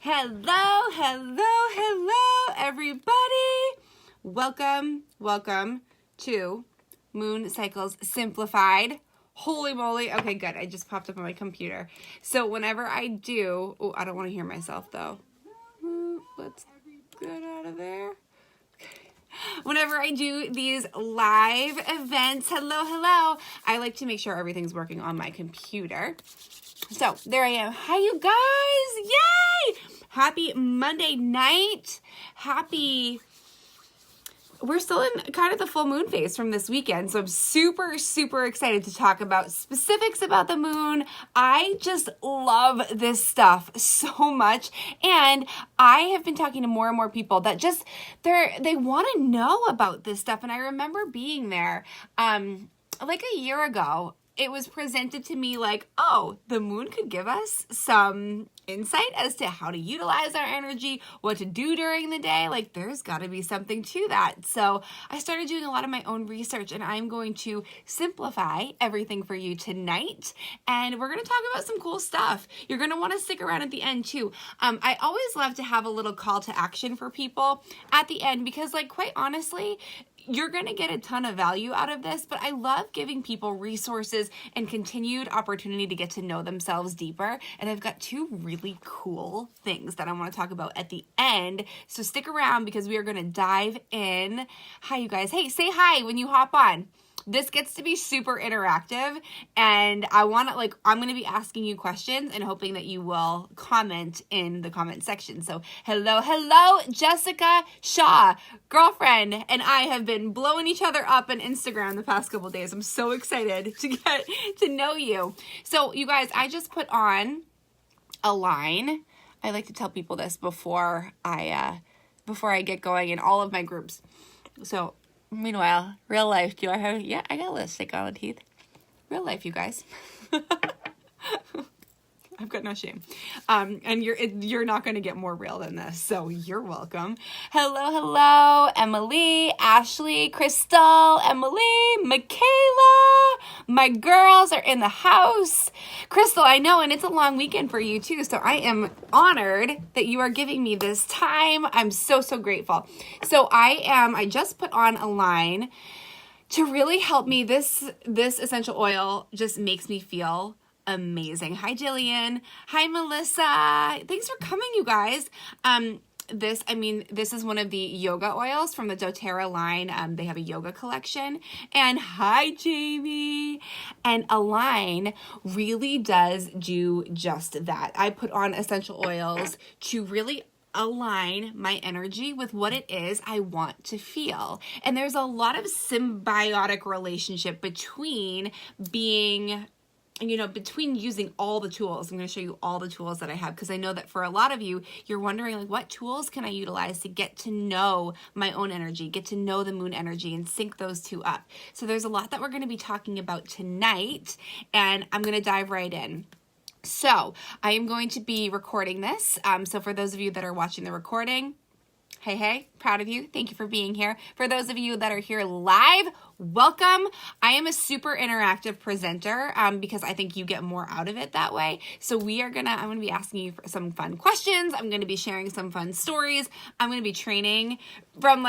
Hello, hello, hello, everybody. Welcome to Moon Cycles Simplified. Holy moly. Okay, good. I just popped up on my computer. So whenever I do, oh, I don't want to hear myself though. Let's get out of there. Whenever I do these live events, hello, I like to make sure everything's working on my computer. So there I am. Hi, you guys. Yay! Happy Monday night. We're still in kind of the full moon phase from this weekend. So I'm super excited to talk about specifics about the moon. I just love this stuff so much. And I have been talking to more and more people that just, they want to know about this stuff. And I remember being there, like a year ago. It was presented to me like, oh, the moon could give us some insight as to how to utilize our energy, what to do during the day. Like, there's got to be something to that. So I started doing a lot of my own research, and I'm going to simplify everything for you tonight. And we're going to talk about some cool stuff. You're going to want to stick around at the end too. I always love to have a little call to action for people at the end because, like, quite honestly, you're going to get a ton of value out of this, but I love giving people resources and continued opportunity to get to know themselves deeper. And I've got two really cool things that I want to talk about at the end. So stick around because we are going to dive in. Hi, you guys. Hey, say hi when you hop on. This gets to be super interactive, and I'm going to be asking you questions and hoping that you will comment in the comment section. So hello, Jessica Shaw, girlfriend, and I have been blowing each other up on Instagram the past couple days. I'm so excited to get to know you. So you guys, I just put on a line. I like to tell people this before I get going in all of my groups. So meanwhile, real life, do I have, I got lipstick on the teeth. Real life, you guys. I've got no shame. And you're not going to get more real than this, so you're welcome. Hello, Emily, Ashley, Crystal, Emily, Michaela. My girls are in the house. Crystal, I know, and it's a long weekend for you too, so I am honored that you are giving me this time. I'm so grateful. So I just put on a line to really help me. This essential oil just makes me feel amazing. Hi, Jillian. Hi, Melissa. Thanks for coming, you guys. This is one of the yoga oils from the doTERRA line. They have a yoga collection. And hi, Jamie. And Align really does do just that. I put on essential oils to really align my energy with what it is I want to feel. And there's a lot of symbiotic relationship between between using all the tools. I'm going to show you all the tools that I have because I know that for a lot of you, you're wondering, like, what tools can I utilize to get to know my own energy, get to know the moon energy, and sync those two up. So there's a lot that we're going to be talking about tonight, and I'm going to dive right in. So I am going to be recording this. So for those of you that are watching the recording, hey, proud of you. Thank you for being here. For those of you that are here live, welcome. I am a super interactive presenter because I think you get more out of it that way. So I'm going to be asking you for some fun questions. I'm going to be sharing some fun stories. I'm going to be training from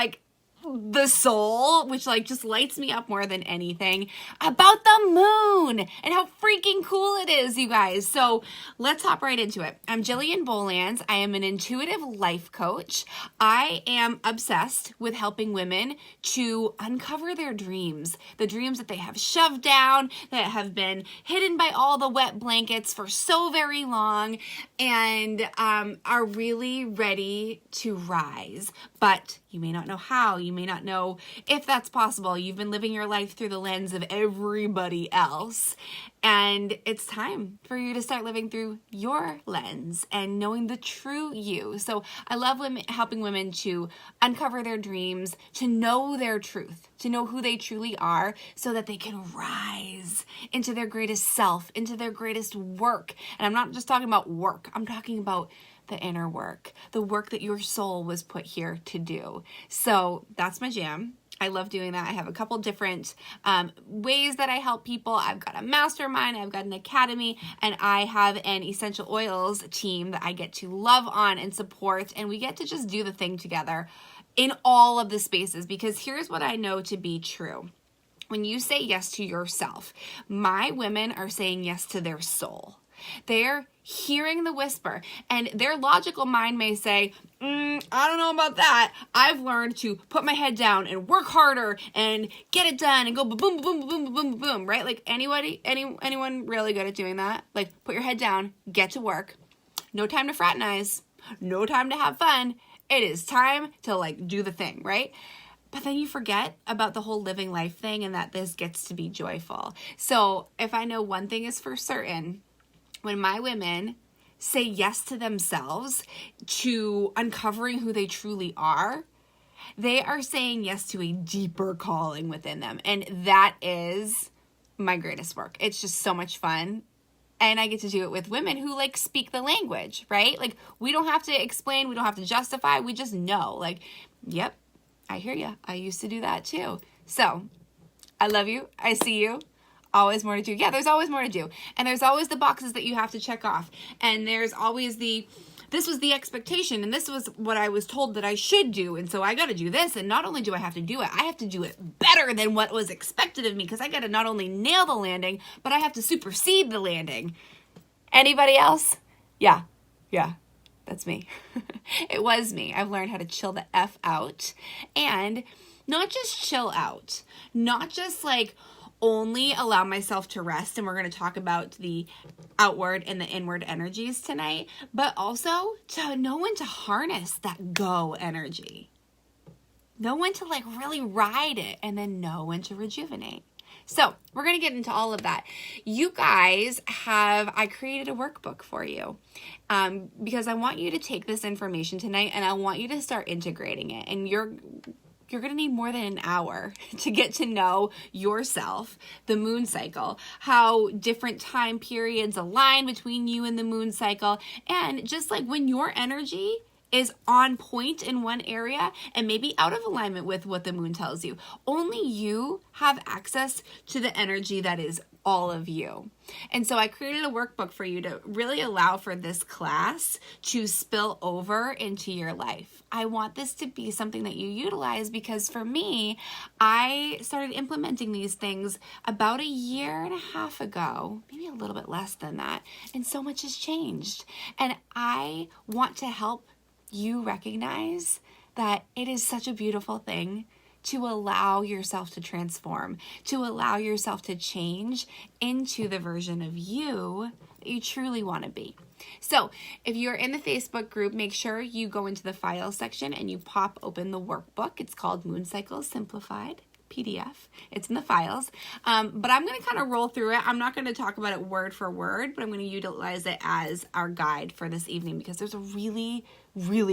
the soul, which just lights me up more than anything, about the moon and how freaking cool it is, you guys. So let's hop right into it. I'm Jillian Bolands. I am an intuitive life coach. I am obsessed with helping women to uncover their dreams, the dreams that they have shoved down, that have been hidden by all the wet blankets for so very long, and are really ready to rise. But you may not know how. You may not know if that's possible. You've been living your life through the lens of everybody else. And it's time for you to start living through your lens and knowing the true you. So I love helping women to uncover their dreams, to know their truth, to know who they truly are so that they can rise into their greatest self, into their greatest work. And I'm not just talking about work. I'm talking about the inner work, the work that your soul was put here to do. So that's my jam. I love doing that. I have a couple different ways that I help people. I've got a mastermind, I've got an academy, and I have an essential oils team that I get to love on and support, and we get to just do the thing together in all of the spaces, because here's what I know to be true. When you say yes to yourself, my women are saying yes to their soul. They're hearing the whisper, and their logical mind may say, I don't know about that. I've learned to put my head down and work harder and get it done and go boom, boom, boom, boom, boom, boom, right? Like anyone really good at doing that? Like, put your head down, get to work. No time to fraternize. No time to have fun. It is time to like do the thing, right? But then you forget about the whole living life thing and that this gets to be joyful. So if I know one thing is for certain, when my women say yes to themselves, to uncovering who they truly are, they are saying yes to a deeper calling within them. And that is my greatest work. It's just so much fun. And I get to do it with women who like speak the language, right? Like, we don't have to explain, we don't have to justify, we just know, like, yep, I hear you. I used to do that too. So I love you. I see you. Always more to do. Yeah, there's always more to do. And there's always the boxes that you have to check off. And there's always this was the expectation, and this was what I was told that I should do. And so I got to do this. And not only do I have to do it, I have to do it better than what was expected of me, because I got to not only nail the landing, but I have to supersede the landing. Anybody else? Yeah, that's me. It was me. I've learned how to chill the F out, and not just chill out, not just like only allow myself to rest, and we're going to talk about the outward and the inward energies tonight, but also to know when to harness that go energy. Know when to like really ride it, and then know when to rejuvenate. So we're going to get into all of that. You guys I created a workbook for you because I want you to take this information tonight, and I want you to start integrating it. And you're going to need more than an hour to get to know yourself, the moon cycle, how different time periods align between you and the moon cycle, and just like when your energy is on point in one area and maybe out of alignment with what the moon tells you. Only you have access to the energy that is all of you. And so I created a workbook for you to really allow for this class to spill over into your life. I want this to be something that you utilize, because for me, I started implementing these things about 1.5 years ago, maybe a little bit less than that, and so much has changed. And I want to help you recognize that it is such a beautiful thing to allow yourself to transform, to allow yourself to change into the version of you that you truly want to be. So if you're in the Facebook group, make sure you go into the files section and you pop open the workbook. It's called Moon Cycle Simplified PDF. It's in the files. But I'm going to kind of roll through it. I'm not going to talk about it word for word, but I'm going to utilize it as our guide for this evening, because there's a really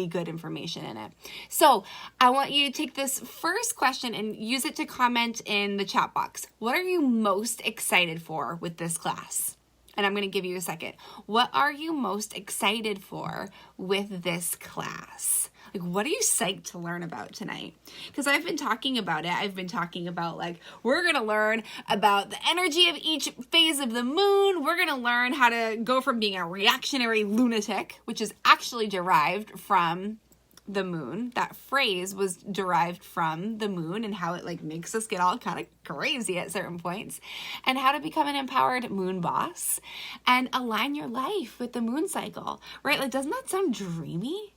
good information in it. So I want you to take this first question and use it to comment in the chat box. What are you most excited for with this class? And I'm going to give you a second. What are you most excited for with this class? Like, what are you psyched to learn about tonight? Because I've been talking about it. I've been talking about, like, we're going to learn about the energy of each phase of the moon. We're going to learn how to go from being a reactionary lunatic, which is actually derived from the moon. That phrase was derived from the moon and how it like makes us get all kind of crazy at certain points, and how to become an empowered moon boss and align your life with the moon cycle, right? Like, doesn't that sound dreamy?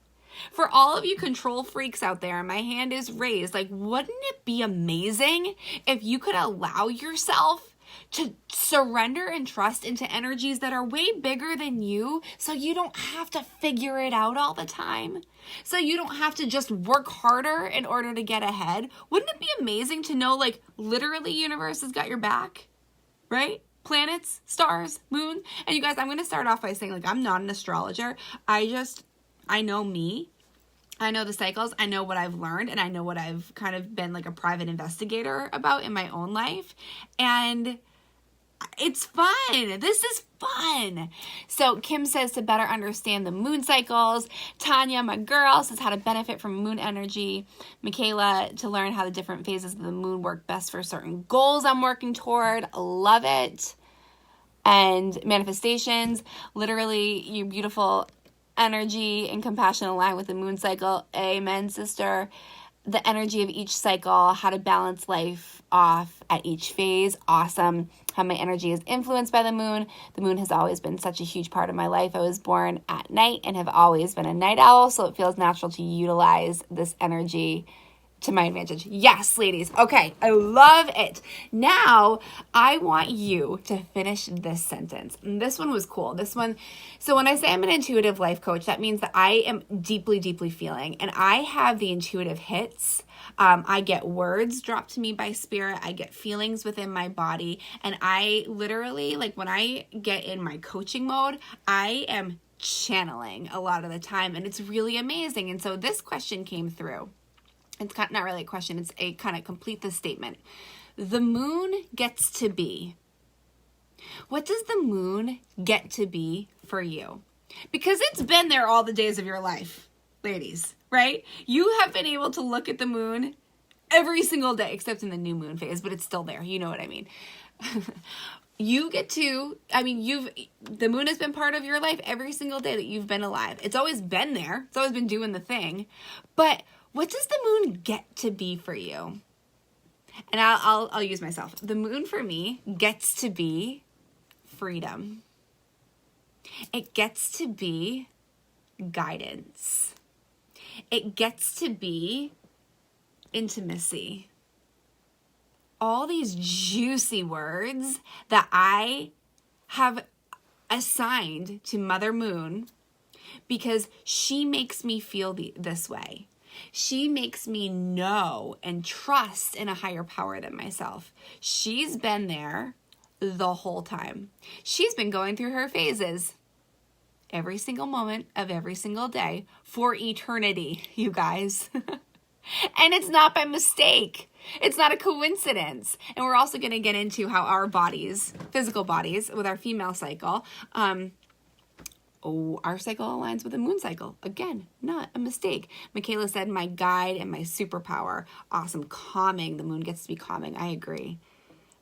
For all of you control freaks out there, my hand is raised. Like, wouldn't it be amazing if you could allow yourself to surrender and trust into energies that are way bigger than you, so you don't have to figure it out all the time? So you don't have to just work harder in order to get ahead? Wouldn't it be amazing to know, like, literally universe has got your back, right? Planets, stars, moon. And you guys, I'm going to start off by saying, like, I'm not an astrologer. I know me. I know the cycles, I know what I've learned, and I know what I've kind of been like a private investigator about in my own life. And It's fun. This is fun. So Kim says to better understand the moon cycles. Tanya, my girl, says how to benefit from moon energy. Michaela, to learn how the different phases of the moon work best for certain goals I'm working toward. Love it. And manifestations, literally your beautiful energy and compassion align with the moon cycle. Amen, sister. The energy of each cycle, how to balance life off at each phase. Awesome. How my energy is influenced by the moon. The moon has always been such a huge part of my life. I was born at night and have always been a night owl, so it feels natural to utilize this energy to my advantage. Yes, ladies. Okay, I love it. Now, I want you to finish this sentence. And this one was cool. This one, so when I say I'm an intuitive life coach, that means that I am deeply, deeply feeling. And I have the intuitive hits. I get words dropped to me by spirit. I get feelings within my body. And I literally, like when I get in my coaching mode, I am channeling a lot of the time. And it's really amazing. And so this question came through. It's not really a question. It's a kind of complete the statement. The moon gets to be. What does the moon get to be for you? Because it's been there all the days of your life, ladies, right? You have been able to look at the moon every single day, except in the new moon phase, but it's still there. You know what I mean? You get to, the moon has been part of your life every single day that you've been alive. It's always been there. It's always been doing the thing. But what does the moon get to be for you? And I'll use myself. The moon for me gets to be freedom. It gets to be guidance. It gets to be intimacy. All these juicy words that I have assigned to Mother Moon because she makes me feel this way. She makes me know and trust in a higher power than myself. She's been there the whole time. She's been going through her phases every single moment of every single day for eternity, you guys. And it's not by mistake. It's not a coincidence. And we're also going to get into how our bodies, physical bodies, with our female cycle, our cycle aligns with the moon cycle. Again, not a mistake. Michaela said, my guide and my superpower. Awesome. Calming. The moon gets to be calming. I agree.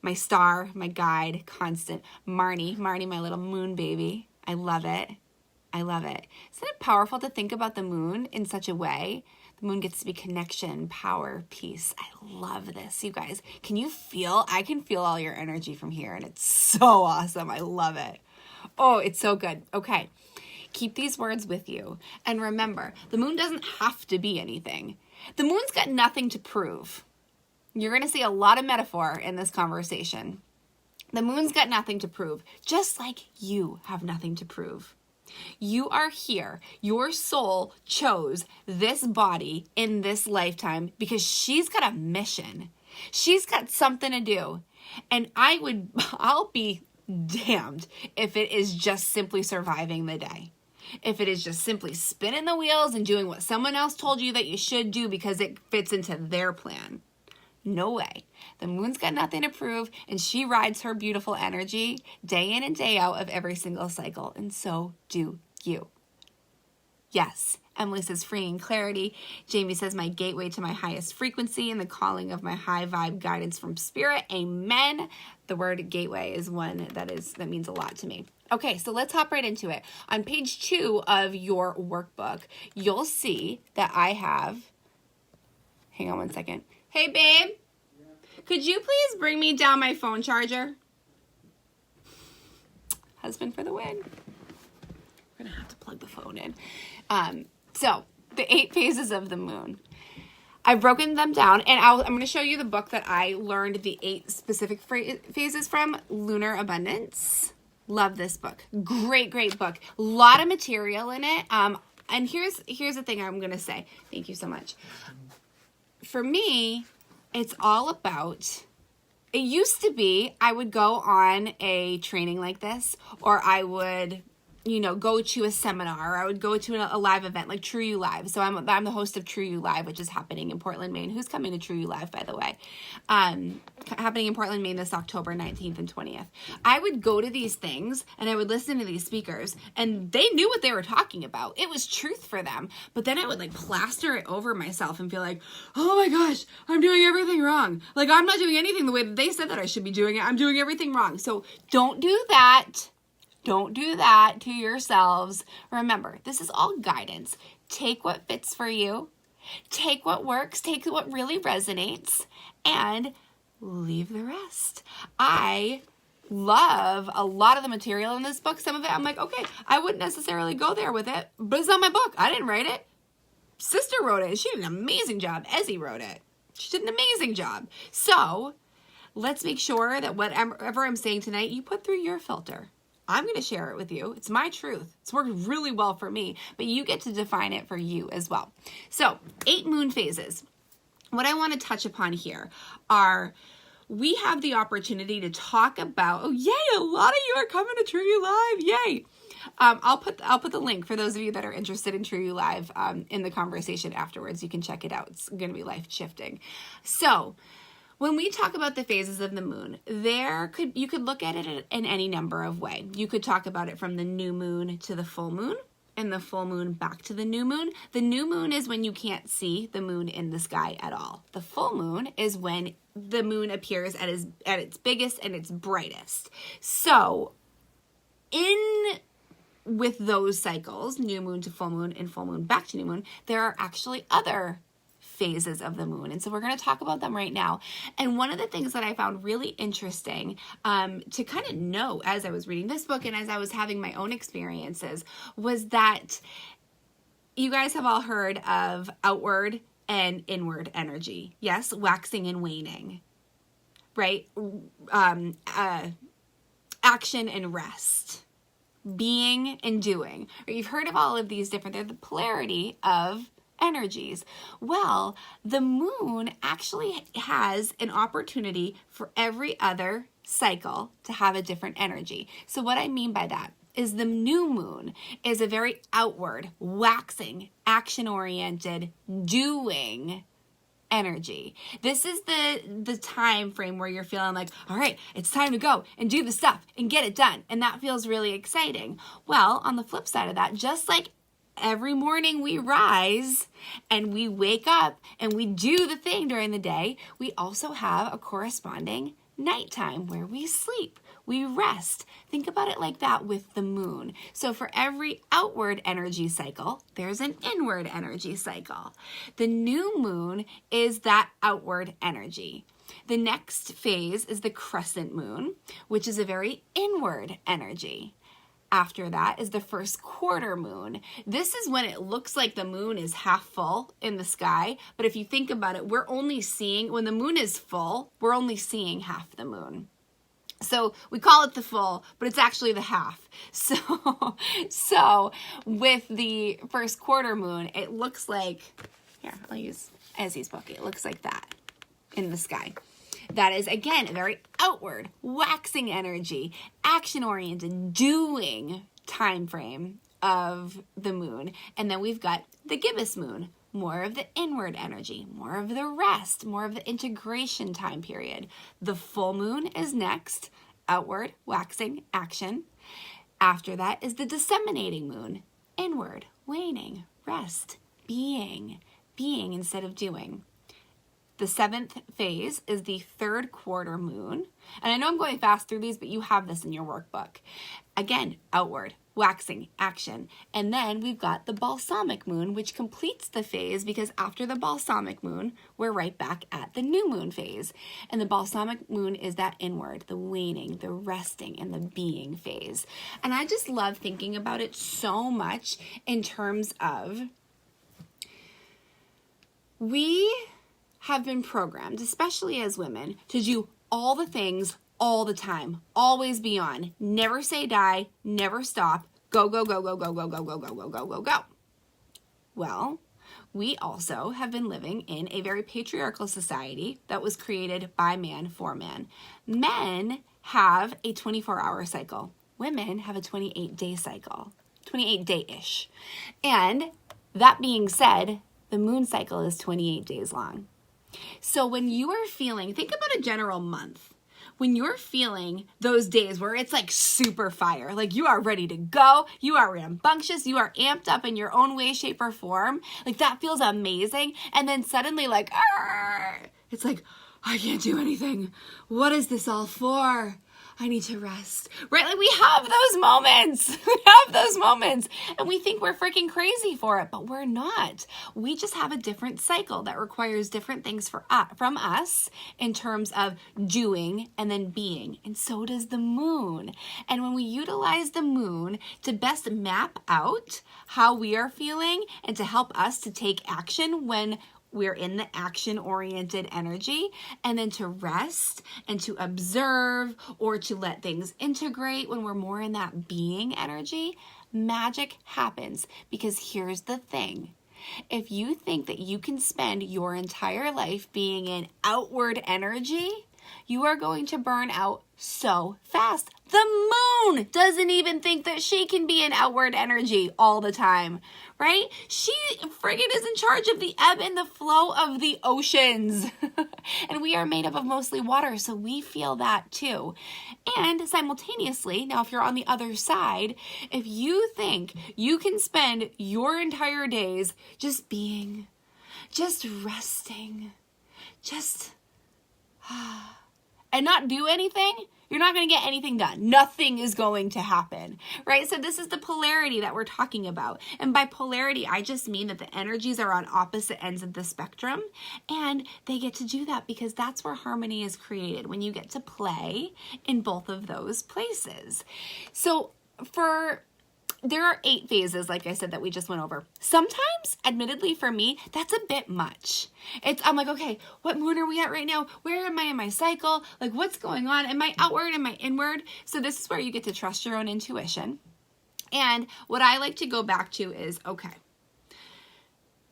My star, my guide, constant. Marnie, my little moon baby. I love it. I love it. Isn't it powerful to think about the moon in such a way? The moon gets to be connection, power, peace. I love this, you guys. Can you feel? I can feel all your energy from here, and it's so awesome. I love it. Oh, it's so good. Okay. Keep these words with you. And remember, the moon doesn't have to be anything. The moon's got nothing to prove. You're going to see a lot of metaphor in this conversation. The moon's got nothing to prove, just like you have nothing to prove. You are here. Your soul chose this body in this lifetime because she's got a mission. She's got something to do. And I'll be damned if it is just simply surviving the day. If it is just simply spinning the wheels and doing what someone else told you that you should do because it fits into their plan. No way. The moon's got nothing to prove, and she rides her beautiful energy day in and day out of every single cycle, and so do you. Yes. Emily says freeing clarity. Jamie says my gateway to my highest frequency and the calling of my high vibe guidance from spirit. Amen. The word gateway is one that means a lot to me. Okay, so let's hop right into it. On page 2 of your workbook, you'll see that I have, hang on one second. Hey, babe, could you please bring me down my phone charger? Husband for the win. We're going to have to plug the phone in. So, the 8 phases of the moon. I've broken them down, and I'm going to show you the book that I learned the 8 specific phases from, Lunar Abundance. Love this book. Great, great book. A lot of material in it. And here's the thing I'm going to say. Thank you so much. For me, it's all about, it used to be I would go on a training like this, or I would go to a seminar, or I would go to a live event like True You Live. So I'm the host of True You Live, which is happening in Portland, Maine. Who's coming to True You Live, by the way? Happening in Portland, Maine this October 19th and 20th. I would go to these things and I would listen to these speakers, and they knew what they were talking about. It was truth for them. But then I would like plaster it over myself and feel like, oh my gosh, I'm doing everything wrong. Like, I'm not doing anything the way that they said that I should be doing it. I'm doing everything wrong. So don't do that. Don't do that to yourselves. Remember, this is all guidance. Take what fits for you. Take what works. Take what really resonates. And leave the rest. I love a lot of the material in this book. Some of it, I'm like, okay, I wouldn't necessarily go there with it, but it's not my book. I didn't write it. Sister wrote it. She did an amazing job. Ezzy wrote it. She did an amazing job. So let's make sure that whatever I'm saying tonight, you put through your filter. I'm going to share it with you. It's my truth. It's worked really well for me, but you get to define it for you as well. So 8 moon phases. What I want to touch upon here are, we have the opportunity to talk about, oh yay, a lot of you are coming to True You Live, yay. I'll put the link for those of you that are interested in True You Live in the conversation afterwards. You can check it out. It's going to be life shifting. So when we talk about the phases of the moon, you could look at it in any number of ways. You could talk about it from the new moon to the full moon, and the full moon back to the new moon. The new moon is when you can't see the moon in the sky at all. The full moon is when the moon appears at its biggest and its brightest. So with those cycles, new moon to full moon and full moon back to new moon, there are actually other phases of the moon. And so we're going to talk about them right now. And one of the things that I found really interesting to kind of know as I was reading this book and as I was having my own experiences was that you guys have all heard of outward and inward energy. Yes, waxing and waning, right? Action and rest, being and doing. Or you've heard of all of these they're the polarity of energies. Well, the moon actually has an opportunity for every other cycle to have a different energy. So what I mean by that is the new moon is a very outward, waxing, action-oriented, doing energy. This is the time frame where you're feeling like, all right, it's time to go and do the stuff and get it done. And that feels really exciting. Well, on the flip side of that, just like every morning we rise and we wake up and we do the thing during the day, we also have a corresponding nighttime where we sleep, we rest. Think about it like that with the moon. So for every outward energy cycle, there's an inward energy cycle. The new moon is that outward energy. The next phase is the crescent moon, which is a very inward energy. After that is the first quarter moon. This is when it looks like the moon is half full in the sky. But if you think about it, when the moon is full, we're only seeing half the moon. So we call it the full, but it's actually the half. So with the first quarter moon, it looks like, here, I'll use Ezzy's book. It looks like that in the sky. That is, again, a very outward, waxing energy, action-oriented, doing time frame of the moon. And then we've got the gibbous moon, more of the inward energy, more of the rest, more of the integration time period. The full moon is next, outward, waxing, action. After that is the disseminating moon, inward, waning, rest, being instead of doing. The 7th phase is the third quarter moon. And I know I'm going fast through these, but you have this in your workbook. Again, outward, waxing, action. And then we've got the balsamic moon, which completes the phase because after the balsamic moon, we're right back at the new moon phase. And the balsamic moon is that inward, the waning, the resting, and the being phase. And I just love thinking about it so much in terms of we have been programmed, especially as women, to do all the things all the time, always be on, never say die, never stop, go, go, go, go, go, go, go, go, go, go, go, go, go. Well, we also have been living in a very patriarchal society that was created by man for man. Men have a 24-hour cycle. women have a 28-day cycle, 28-day-ish. And that being said, the moon cycle is 28 days long. So when you are feeling, think about a general month. When you're feeling those days where it's like super fire, like you are ready to go, you are rambunctious, you are amped up in your own way, shape, or form, like that feels amazing. And then suddenly like, it's like, I can't do anything. What is this all for? I need to rest, right? Like we have those moments. And we think we're freaking crazy for it, but we're not. We just have a different cycle that requires different things from us in terms of doing and then being. And so does the moon. And when we utilize the moon to best map out how we are feeling and to help us to take action when we're in the action-oriented energy, and then to rest and to observe or to let things integrate when we're more in that being energy, magic happens. Because here's the thing. If you think that you can spend your entire life being in outward energy, you are going to burn out so fast. The moon doesn't even think that she can be in outward energy all the time, right? She friggin' is in charge of the ebb and the flow of the oceans. And we are made up of mostly water, so we feel that too. And simultaneously, now if you're on the other side, if you think you can spend your entire days just being, just resting, just and not do anything, you're not going to get anything done. Nothing is going to happen, right? So this is the polarity that we're talking about. And by polarity, I just mean that the energies are on opposite ends of the spectrum, and they get to do that because that's where harmony is created, when you get to play in both of those places. So there are 8 phases, like I said, that we just went over. Sometimes, admittedly for me, that's a bit much. I'm like, okay, what moon are we at right now? Where am I in my cycle? Like, what's going on? Am I outward? Am I inward? So this is where you get to trust your own intuition. And what I like to go back to is, okay,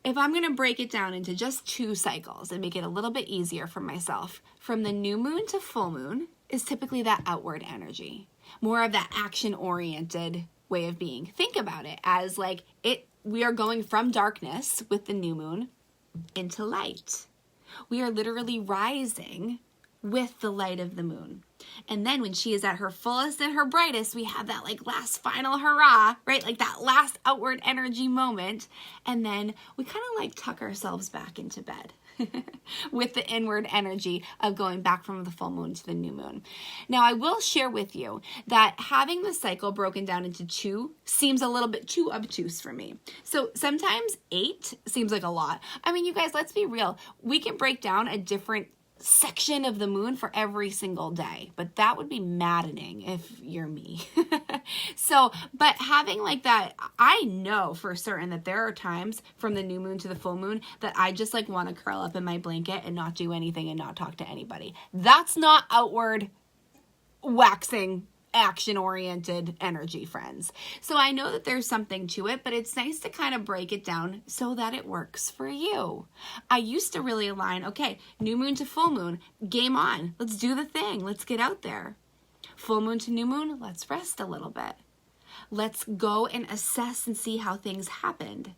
if I'm going to break it down into just 2 cycles and make it a little bit easier for myself, from the new moon to full moon is typically that outward energy, more of that action-oriented way of being. Think about it as like we are going from darkness with the new moon into light. We are literally rising with the light of the moon. And then when she is at her fullest and her brightest, we have that like last final hurrah, right? Like that last outward energy moment. And then we kind of like tuck ourselves back into bed with the inward energy of going back from the full moon to the new moon. Now, I will share with you that having the cycle broken down into 2 seems a little bit too obtuse for me. So sometimes 8 seems like a lot. I mean, you guys, let's be real. We can break down a different section of the moon for every single day, but that would be maddening if you're me. But having like that, I know for certain that there are times from the new moon to the full moon that I just like want to curl up in my blanket and not do anything and not talk to anybody. That's not outward waxing action-oriented energy, friends. So I know that there's something to it, but it's nice to kind of break it down so that it works for you. I used to really align, okay, new moon to full moon, game on. Let's do the thing. Let's get out there. Full moon to new moon, let's rest a little bit. Let's go and assess and see how things happened.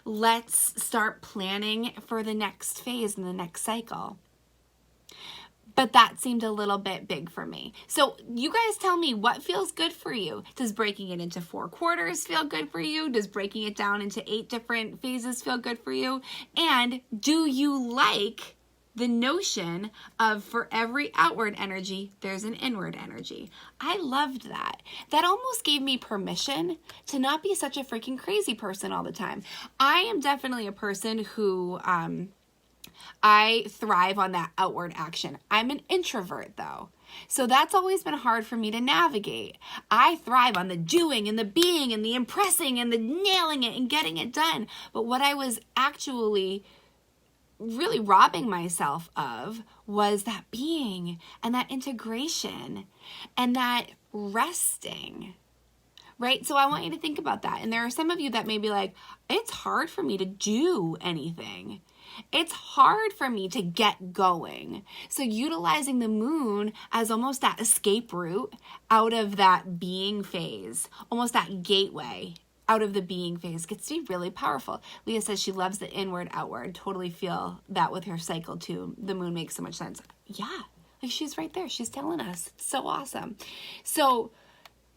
Let's start planning for the next phase in the next cycle. But that seemed a little bit big for me. So you guys tell me, what feels good for you? Does breaking it into 4 quarters feel good for you? Does breaking it down into 8 different phases feel good for you? And do you like the notion of for every outward energy, there's an inward energy? I loved that. That almost gave me permission to not be such a freaking crazy person all the time. I am definitely a person who, I thrive on that outward action. I'm an introvert though. So that's always been hard for me to navigate. I thrive on the doing and the being and the impressing and the nailing it and getting it done. But what I was actually really robbing myself of was that being and that integration and that resting, right? So I want you to think about that. And there are some of you that may be like, it's hard for me to do anything. It's hard for me to get going. So utilizing the moon as almost that escape route out of that being phase, almost that gateway out of the being phase, gets to be really powerful. Leah says she loves the inward outward. Totally feel that with her cycle too. The moon makes so much sense. Yeah, like she's right there. She's telling us. It's so awesome. So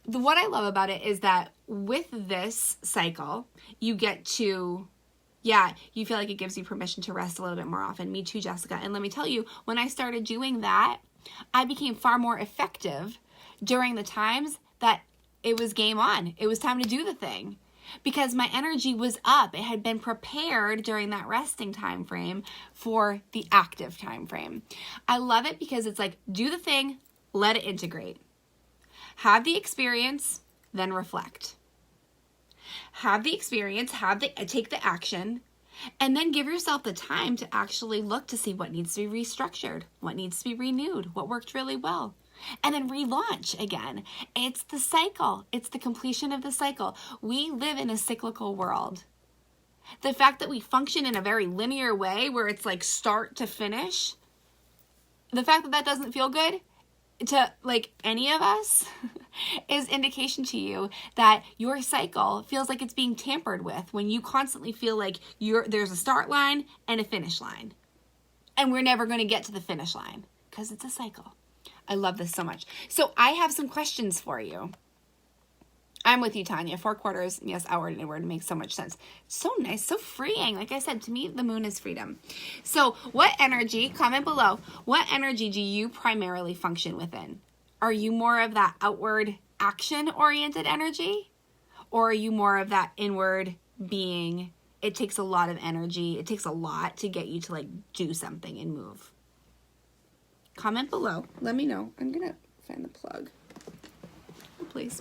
what I love about it is that with this cycle, you get to, you feel like it gives you permission to rest a little bit more often. Me too, Jessica. And let me tell you, when I started doing that, I became far more effective during the times that it was game on. It was time to do the thing because my energy was up. It had been prepared during that resting time frame for the active time frame. I love it because it's like, do the thing, let it integrate. Have the experience, then reflect. Have the experience, take the action, and then give yourself the time to actually look to see what needs to be restructured, what needs to be renewed, what worked really well, and then relaunch again. It's the cycle. It's the completion of the cycle. We live in a cyclical world. The fact that we function in a very linear way where it's like start to finish, the fact that that doesn't feel good to like any of us is indication to you that your cycle feels like it's being tampered with when you constantly feel like there's a start line and a finish line. And we're never going to get to the finish line because it's a cycle. I love this so much. So I have some questions for you. I'm with you, Tanya. 4 quarters, yes, outward and inward makes so much sense. So nice, so freeing. Like I said, to me, the moon is freedom. So what energy, comment below, what energy do you primarily function within? Are you more of that outward action-oriented energy? Or are you more of that inward being, it takes a lot of energy, it takes a lot to get you to like do something and move? Comment below. Let me know. I'm going to find the plug. Oh, please.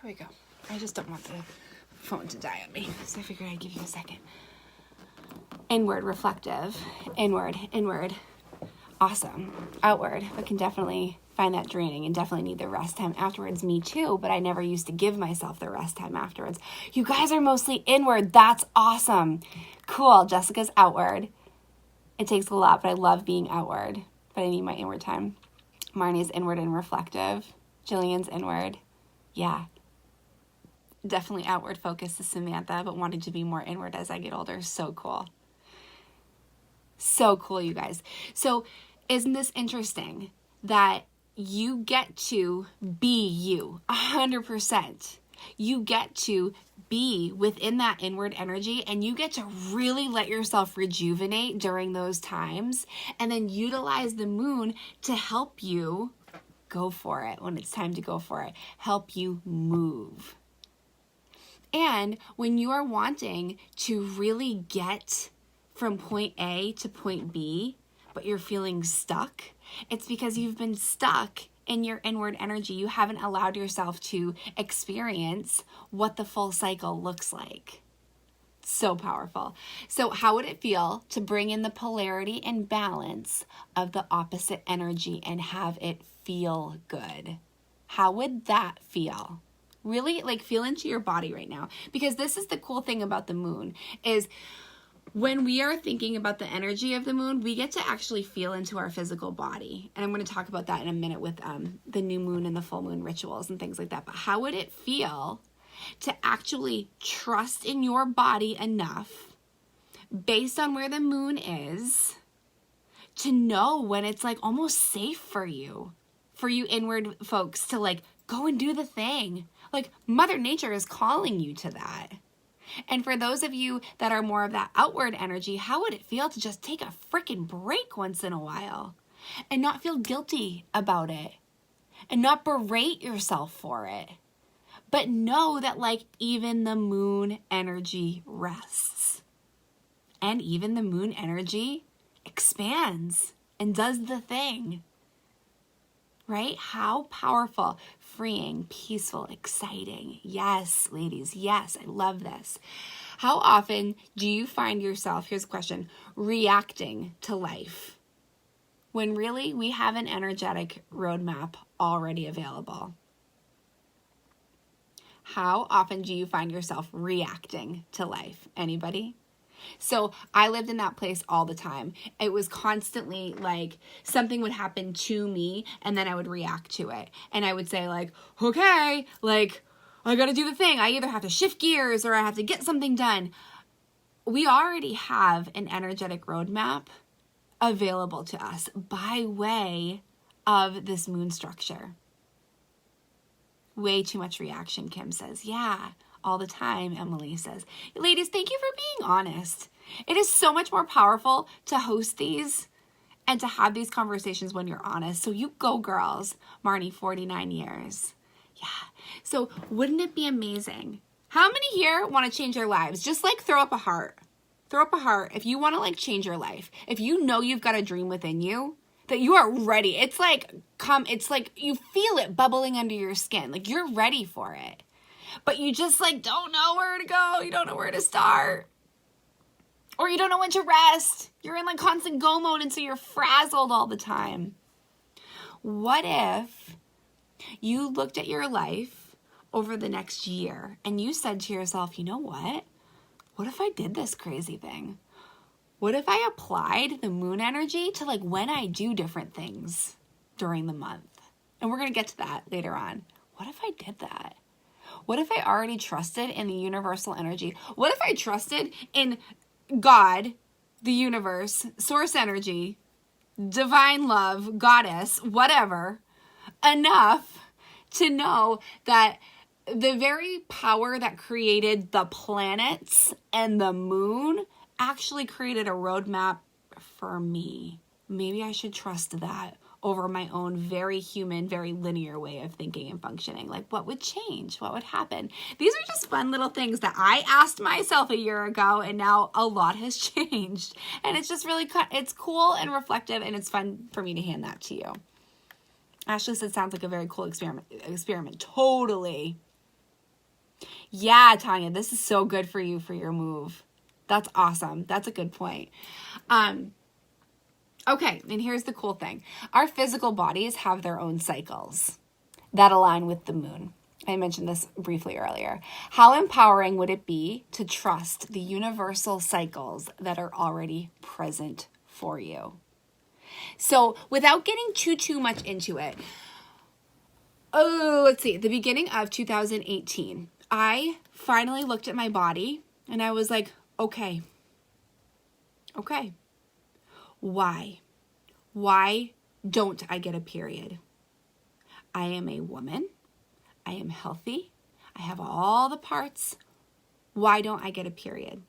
There we go. I just don't want the phone to die on me, so I figured I'd give you a second. Inward, reflective, inward, awesome, outward. I can definitely find that draining and definitely need the rest time afterwards. Me too, but I never used to give myself the rest time afterwards. You guys are mostly inward. That's awesome. Cool. Jessica's outward. It takes a lot, but I love being outward, but I need my inward time. Marnie's inward and reflective. Jillian's inward. Yeah. Definitely outward focus is Samantha, but wanting to be more inward as I get older. So cool. So cool, you guys. So isn't this interesting that you get to be you 100%? You get to be within that inward energy and you get to really let yourself rejuvenate during those times and then utilize the moon to help you go for it when it's time to go for it, help you move. And when you are wanting to really get from point A to point B, but you're feeling stuck, it's because you've been stuck in your inward energy. You haven't allowed yourself to experience what the full cycle looks like. So powerful. So how would it feel to bring in the polarity and balance of the opposite energy and have it feel good? How would that feel? Really like feel into your body right now, because this is the cool thing about the moon is when we are thinking about the energy of the moon, we get to actually feel into our physical body. And I'm going to talk about that in a minute with the new moon and the full moon rituals and things like that. But how would it feel to actually trust in your body enough based on where the moon is to know when it's like almost safe for you inward folks to like go and do the thing? Like Mother Nature is calling you to that. And for those of you that are more of that outward energy, how would it feel to just take a freaking break once in a while and not feel guilty about it and not berate yourself for it, But know that like even the moon energy rests. And even the moon energy expands and does the thing. Right? How powerful, freeing, peaceful, exciting. Yes, ladies, yes, I love this. How often do you find yourself, here's a question, reacting to life when really we have an energetic roadmap already available? How often do you find yourself reacting to life? Anybody? So I lived in that place all the time. It was constantly like something would happen to me and then I would react to it. And I would say like, okay, like I got to do the thing. I either have to shift gears or I have to get something done. We already have an energetic roadmap available to us by way of this moon structure. Way too much reaction, Kim says. Yeah, all the time, Emily says. Ladies, thank you for being honest. It is so much more powerful to host these and to have these conversations when you're honest. So you go, girls. Marnie, 49 years. Yeah. So wouldn't it be amazing? How many here want to change their lives? Just like throw up a heart. Throw up a heart if you want to like change your life. If you know you've got a dream within you, that you are ready. It's like you feel it bubbling under your skin. Like you're ready for it. But you just like don't know where to go. You don't know where to start. Or you don't know when to rest. You're in like constant go mode and so you're frazzled all the time. What if you looked at your life over the next year and you said to yourself, you know what? What if I did this crazy thing? What if I applied the moon energy to like when I do different things during the month? And we're going to get to that later on. What if I did that? What if I already trusted in the universal energy? What if I trusted in God, the universe, source energy, divine love, goddess, whatever, enough to know that the very power that created the planets and the moon actually created a roadmap for me. Maybe I should trust that over my own very human, very linear way of thinking and functioning. Like what would change? What would happen? These are just fun little things that I asked myself a year ago and now a lot has changed. And it's just really, it's cool and reflective and it's fun for me to hand that to you. Ashley said, sounds like a very cool experiment. Totally. Yeah, Tanya, this is so good for you for your move. That's awesome. That's a good point. Okay, and here's the cool thing. Our physical bodies have their own cycles that align with the moon. I mentioned this briefly earlier. How empowering would it be to trust the universal cycles that are already present for you? So without getting too much into it, let's see, the beginning of 2018, I finally looked at my body and I was like, okay. Why? Why don't I get a period? I am a woman. I am healthy. I have all the parts. Why don't I get a period?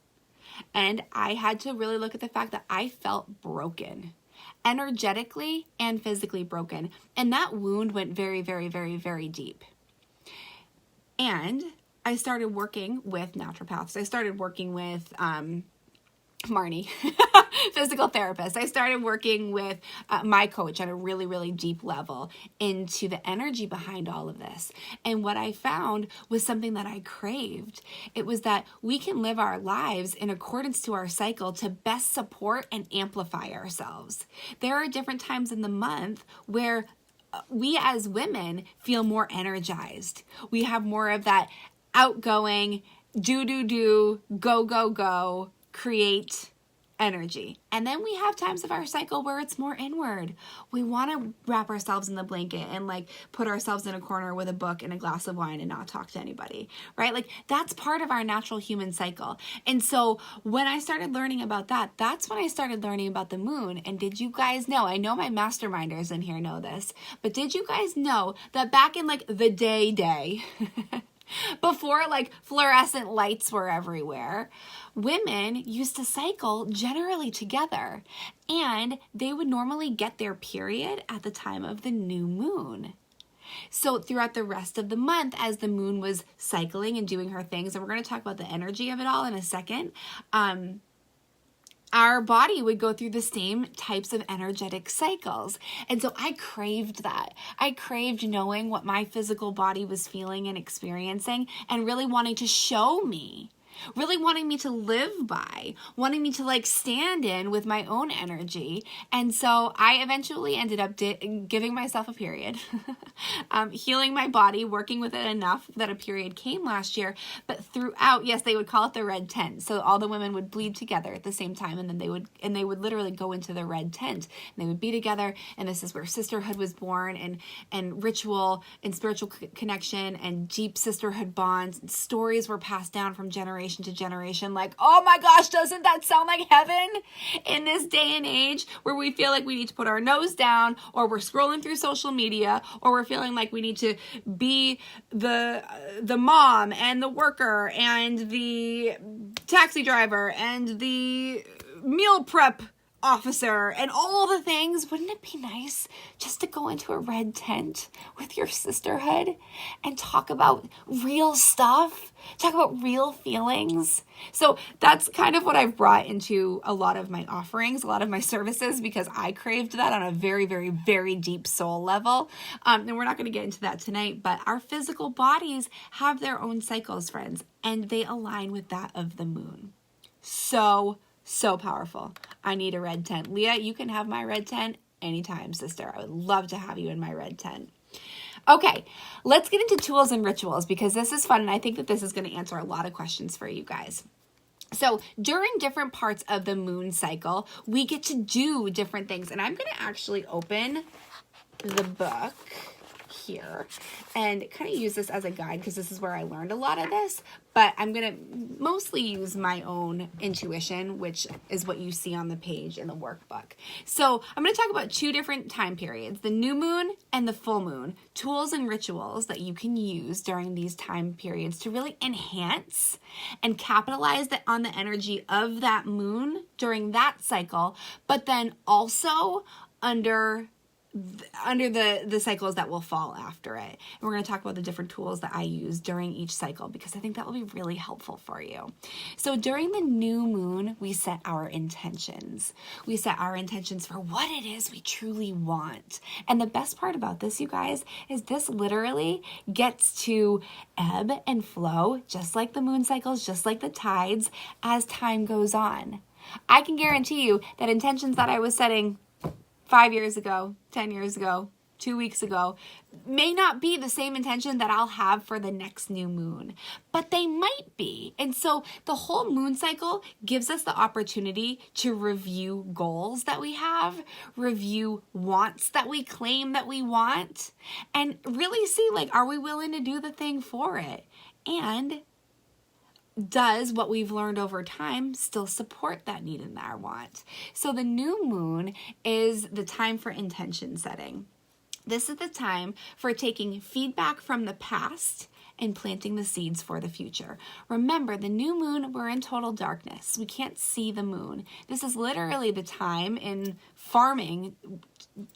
And I had to really look at the fact that I felt broken, energetically and physically broken. And that wound went very, very, very, very deep. And I started working with naturopaths. I started working with Marnie, physical therapist. I started working with my coach at a really, really deep level into the energy behind all of this. And what I found was something that I craved. It was that we can live our lives in accordance to our cycle to best support and amplify ourselves. There are different times in the month where we as women feel more energized. We have more of that outgoing, do, go, create energy. And then we have times of our cycle where it's more inward. We want to wrap ourselves in the blanket and like put ourselves in a corner with a book and a glass of wine and not talk to anybody, right? Like that's part of our natural human cycle. And so when I started learning about that, that's when I started learning about the moon. And did you guys know, I know my masterminders in here know this, but did you guys know that back in like the day, before like fluorescent lights were everywhere, women used to cycle generally together and they would normally get their period at the time of the new moon. So throughout the rest of the month, as the moon was cycling and doing her things, and we're going to talk about the energy of it all in a second, our body would go through the same types of energetic cycles. And so I craved that. I craved knowing what my physical body was feeling and experiencing and really wanting to show me. Really wanting me to live by, wanting me to like stand in with my own energy. And so I eventually ended up giving myself a period, healing my body, working with it enough that a period came last year. But throughout, yes, they would call it the red tent. So all the women would bleed together at the same time, and then they would literally go into the red tent, and they would be together. And this is where sisterhood was born, and ritual and spiritual connection and deep sisterhood bonds. And stories were passed down from generation to generation. Like, oh my gosh, doesn't that sound like heaven in this day and age where we feel like we need to put our nose down, or we're scrolling through social media, or we're feeling like we need to be the mom and the worker and the taxi driver and the meal prep officer and all the things. Wouldn't it be nice just to go into a red tent with your sisterhood and talk about real stuff, talk about real feelings? So that's kind of what I've brought into a lot of my offerings, a lot of my services, because I craved that on a very, very, very deep soul level. And we're not going to get into that tonight, but our physical bodies have their own cycles, friends, and they align with that of the moon. So powerful. I need a red tent. Leah, you can have my red tent anytime, sister. I would love to have you in my red tent. Okay, let's get into tools and rituals, because this is fun, and I think that this is going to answer a lot of questions for you guys. So during different parts of the moon cycle, we get to do different things. And I'm going to actually open the book here and kind of use this as a guide, because this is where I learned a lot of this, but I'm going to mostly use my own intuition, which is what you see on the page in the workbook. So I'm going to talk about two different time periods, the new moon and the full moon, tools and rituals that you can use during these time periods to really enhance and capitalize on the energy of that moon during that cycle, but then also under the cycles that will fall after it. And we're going to talk about the different tools that I use during each cycle, because I think that will be really helpful for you. So during the new moon, we set our intentions. We set our intentions for what it is we truly want. And the best part about this, you guys, is this literally gets to ebb and flow, just like the moon cycles, just like the tides, as time goes on. I can guarantee you that intentions that I was setting 5 years ago, 10 years ago, 2 weeks ago, may not be the same intention that I'll have for the next new moon, but they might be. And so the whole moon cycle gives us the opportunity to review goals that we have, review wants that we claim that we want, and really see, like, are we willing to do the thing for it? And does what we've learned over time still support that need and our want? So the new moon is the time for intention setting. This is the time for taking feedback from the past and planting the seeds for the future. Remember, the new moon, we're in total darkness. We can't see the moon. This is literally the time in farming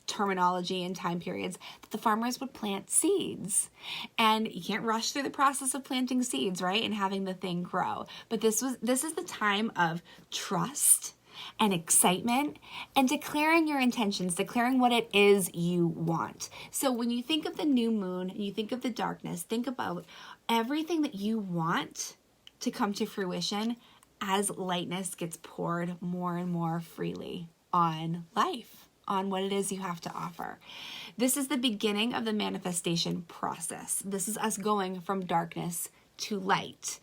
terminology and time periods that the farmers would plant seeds. And you can't rush through the process of planting seeds, right? And having the thing grow. But this is the time of trust and excitement and declaring your intentions, declaring what it is you want. So when you think of the new moon and you think of the darkness, think about everything that you want to come to fruition as lightness gets poured more and more freely on life, on what it is you have to offer. This is the beginning of the manifestation process. This is us going from darkness to light.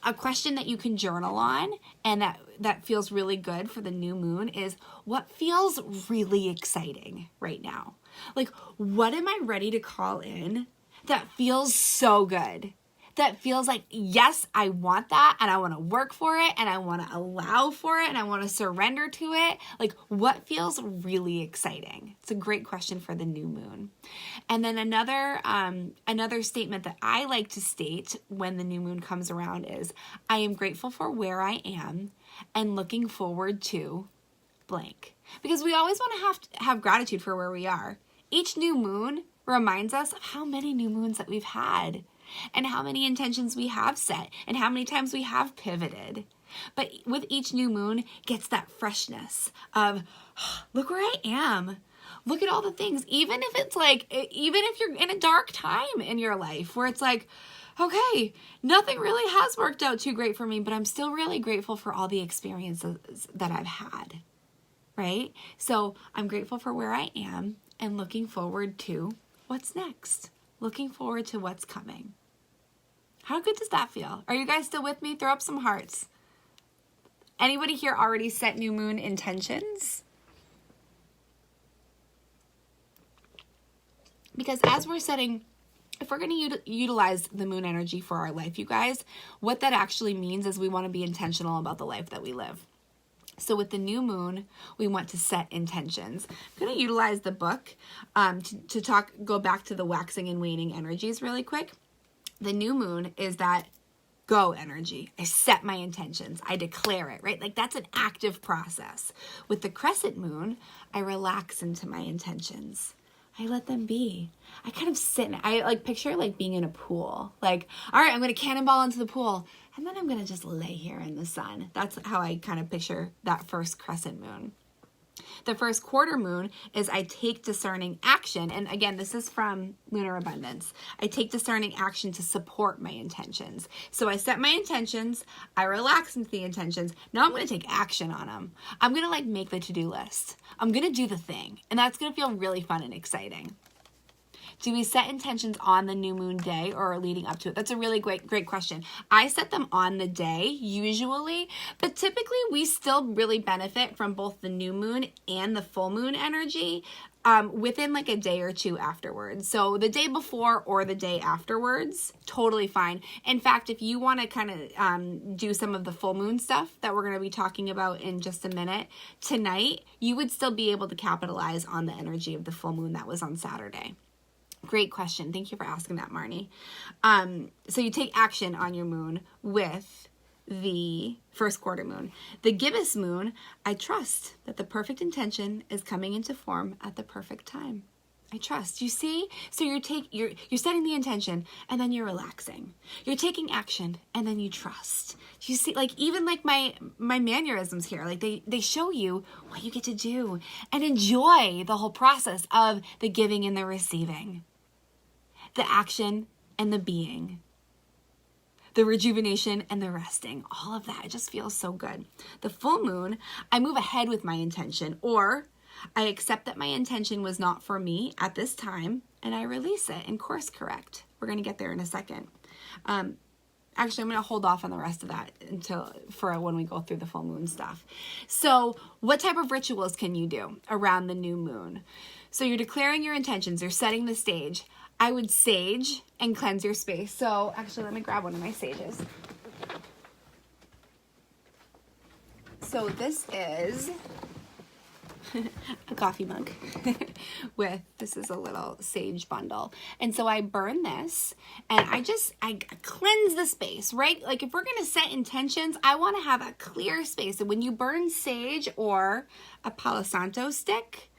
A question that you can journal on and that feels really good for the new moon is, what feels really exciting right now? Like, what am I ready to call in that feels so good? That feels like, yes, I want that, and I want to work for it, and I want to allow for it, and I want to surrender to it. Like, what feels really exciting? It's a great question for the new moon. And then another statement that I like to state when the new moon comes around is, I am grateful for where I am and looking forward to blank. Because we always want to have gratitude for where we are. Each new moon reminds us of how many new moons that we've had and how many intentions we have set and how many times we have pivoted. But with each new moon gets that freshness of, look where I am. Look at all the things. Even if you're in a dark time in your life where it's like, okay, nothing really has worked out too great for me, but I'm still really grateful for all the experiences that I've had, right? So I'm grateful for where I am and looking forward to what's next. Looking forward to what's coming. How good does that feel? Are you guys still with me? Throw up some hearts. Anybody here already set new moon intentions? Because as we're setting, if we're going to utilize the moon energy for our life, you guys, what that actually means is we want to be intentional about the life that we live. So with the new moon, we want to set intentions. I'm going to utilize the book to go back to the waxing and waning energies really quick. The new moon is that go energy. I set my intentions. I declare it, right? Like that's an active process. With the crescent moon, I relax into my intentions. I let them be. I kind of sit in it. I like picture like being in a pool. Like, all right, I'm going to cannonball into the pool. And then I'm going to just lay here in the sun. That's how I kind of picture that first crescent moon. The first quarter moon is I take discerning action. And again, this is from Lunar Abundance. I take discerning action to support my intentions. So I set my intentions. I relax into the intentions. Now I'm going to take action on them. I'm going to like make the to-do list. I'm going to do the thing. And that's going to feel really fun and exciting. Do we set intentions on the new moon day or leading up to it? That's a really great question. I set them on the day usually, but typically we still really benefit from both the new moon and the full moon energy within like a day or two afterwards. So the day before or the day afterwards, totally fine. In fact, if you want to kind of do some of the full moon stuff that we're going to be talking about in just a minute tonight, you would still be able to capitalize on the energy of the full moon that was on Saturday. Great question. Thank you for asking that, Marnie. So you take action on your moon with the first quarter moon. The gibbous moon, I trust that the perfect intention is coming into form at the perfect time. I trust. You see? So you're setting the intention and then you're relaxing. You're taking action and then you trust. You see, like even like my mannerisms here, like they show you what you get to do and enjoy the whole process of the giving and the receiving. The action and the being, the rejuvenation and the resting, all of that. It just feels so good. The full moon, I move ahead with my intention, or I accept that my intention was not for me at this time and I release it and course correct. We're going to get there in a second. Actually, I'm going to hold off on the rest of that for when we go through the full moon stuff. So what type of rituals can you do around the new moon? So you're declaring your intentions. You're setting the stage. I would sage and cleanse your space. So actually, let me grab one of my sages. So this is a coffee mug this is a little sage bundle. And so I burn this and I cleanse the space, right? Like if we're going to set intentions, I want to have a clear space. And when you burn sage or a Palo Santo stick,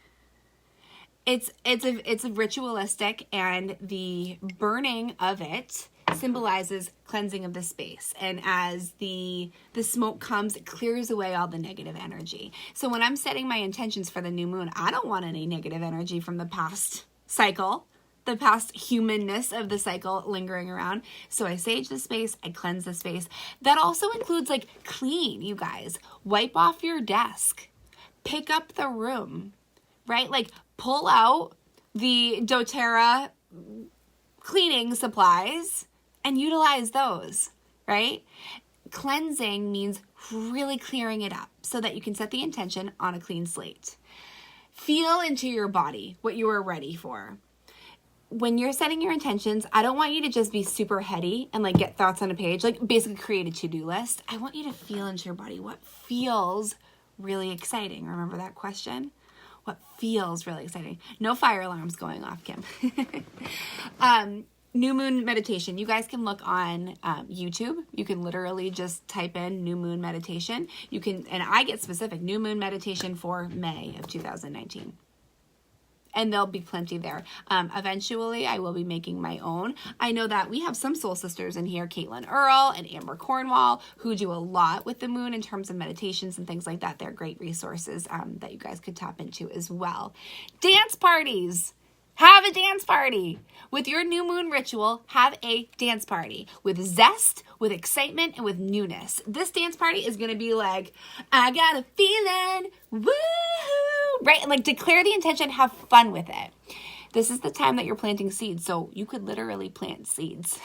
it's a ritualistic, and the burning of it symbolizes cleansing of the space. And as the smoke comes, it clears away all the negative energy. So when I'm setting my intentions for the new moon, I don't want any negative energy from the past cycle, the past humanness of the cycle lingering around. So I sage the space, I cleanse the space. That also includes like clean, you guys. Wipe off your desk. Pick up the room, right? Like pull out the doTERRA cleaning supplies and utilize those, right? Cleansing means really clearing it up so that you can set the intention on a clean slate. Feel into your body what you are ready for. When you're setting your intentions, I don't want you to just be super heady and like get thoughts on a page, like basically create a to-do list. I want you to feel into your body what feels really exciting. Remember that question? What feels really exciting? No fire alarms going off, Kim. New moon meditation. You guys can look on YouTube. You can literally just type in new moon meditation. You can, and I get specific, new moon meditation for May of 2019. and there'll be plenty there. Eventually, I will be making my own. I know that we have some soul sisters in here, Caitlin Earl and Amber Cornwall, who do a lot with the moon in terms of meditations and things like that. They're great resources that you guys could tap into as well. Dance parties. Have a dance party. With your new moon ritual, have a dance party with zest, with excitement, and with newness. This dance party is going to be like, I got a feeling, woo, right? And like declare the intention, have fun with it. This is the time that you're planting seeds, so you could literally plant seeds.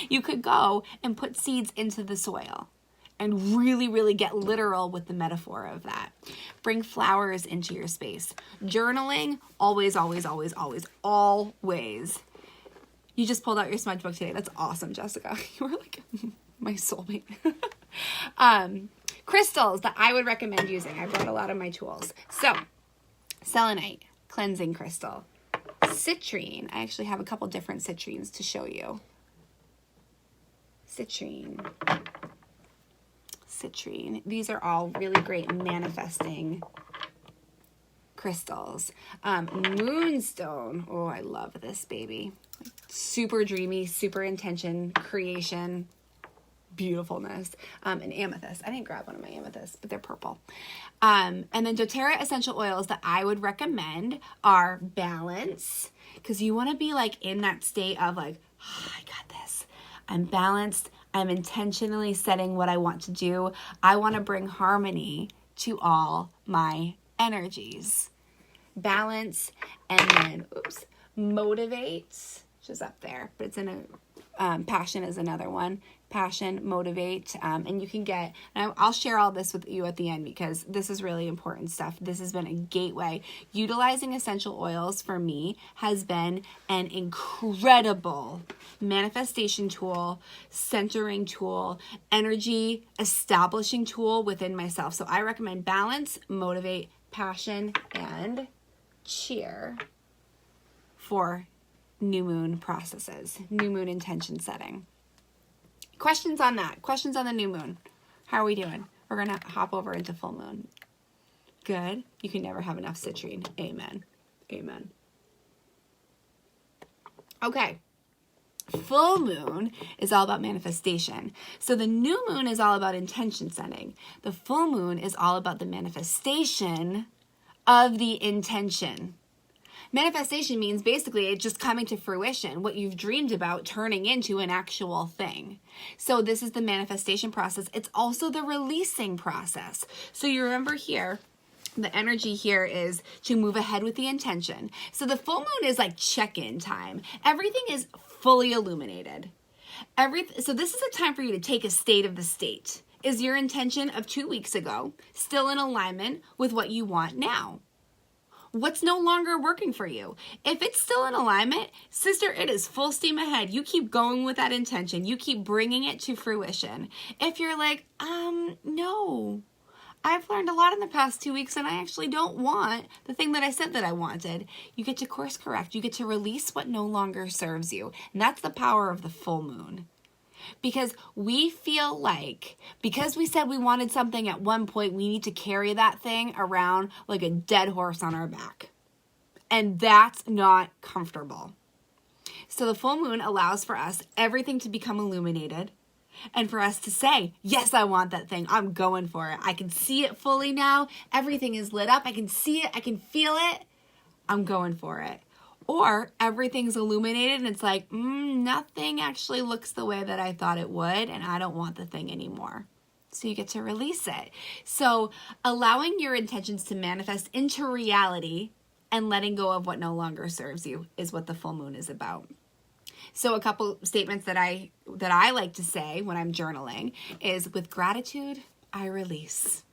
You could go and put seeds into the soil and really, really get literal with the metaphor of that. Bring flowers into your space. Journaling, always, always, always, always, always. You just pulled out your smudge book today. That's awesome, Jessica. You were like my soulmate. Crystals that I would recommend using. I brought a lot of my tools. So, selenite, cleansing crystal. Citrine. I actually have a couple different citrines to show you. Citrine. These are all really great manifesting crystals. Moonstone. Oh, I love this baby. Super dreamy, super intention, creation, beautifulness. And amethyst. I didn't grab one of my amethysts, but they're purple. And then doTERRA essential oils that I would recommend are balance, because you want to be like in that state of like, oh, I got this. I'm balanced. I'm intentionally setting what I want to do. I want to bring harmony to all my energies. Balance, and then, motivate, which is up there, but it's in a, passion is another one. Passion, motivate, and you can get, and I'll share all this with you at the end because this is really important stuff. This has been a gateway. Utilizing essential oils for me has been an incredible manifestation tool, centering tool, energy establishing tool within myself. So I recommend balance, motivate, passion, and cheer for new moon processes, new moon intention setting. Questions on that? Questions on the new moon? How are we doing? We're going to hop over into full moon. Good. You can never have enough citrine. Amen. Amen. Okay. Full moon is all about manifestation. So the new moon is all about intention setting. The full moon is all about the manifestation of the intention. Manifestation means basically it just coming to fruition, what you've dreamed about turning into an actual thing. So this is the manifestation process. It's also the releasing process. So you remember here, the energy here is to move ahead with the intention. So the full moon is like check-in time. Everything is fully illuminated. So this is a time for you to take a state of the state. Is your intention of 2 weeks ago still in alignment with what you want now? What's no longer working for you? If it's still in alignment, sister, it is full steam ahead. You keep going with that intention. You keep bringing it to fruition. If you're like, no, I've learned a lot in the past 2 weeks and I actually don't want the thing that I said that I wanted, you get to course correct. You get to release what no longer serves you. And that's the power of the full moon. Because we feel like, because we said we wanted something at one point, we need to carry that thing around like a dead horse on our back. And that's not comfortable. So the full moon allows for us everything to become illuminated and for us to say, yes, I want that thing. I'm going for it. I can see it fully now. Everything is lit up. I can see it. I can feel it. I'm going for it. Or everything's illuminated and it's like, nothing actually looks the way that I thought it would, and I don't want the thing anymore. So you get to release it. So allowing your intentions to manifest into reality and letting go of what no longer serves you is what the full moon is about. So a couple statements that I like to say when I'm journaling is, with gratitude, I release.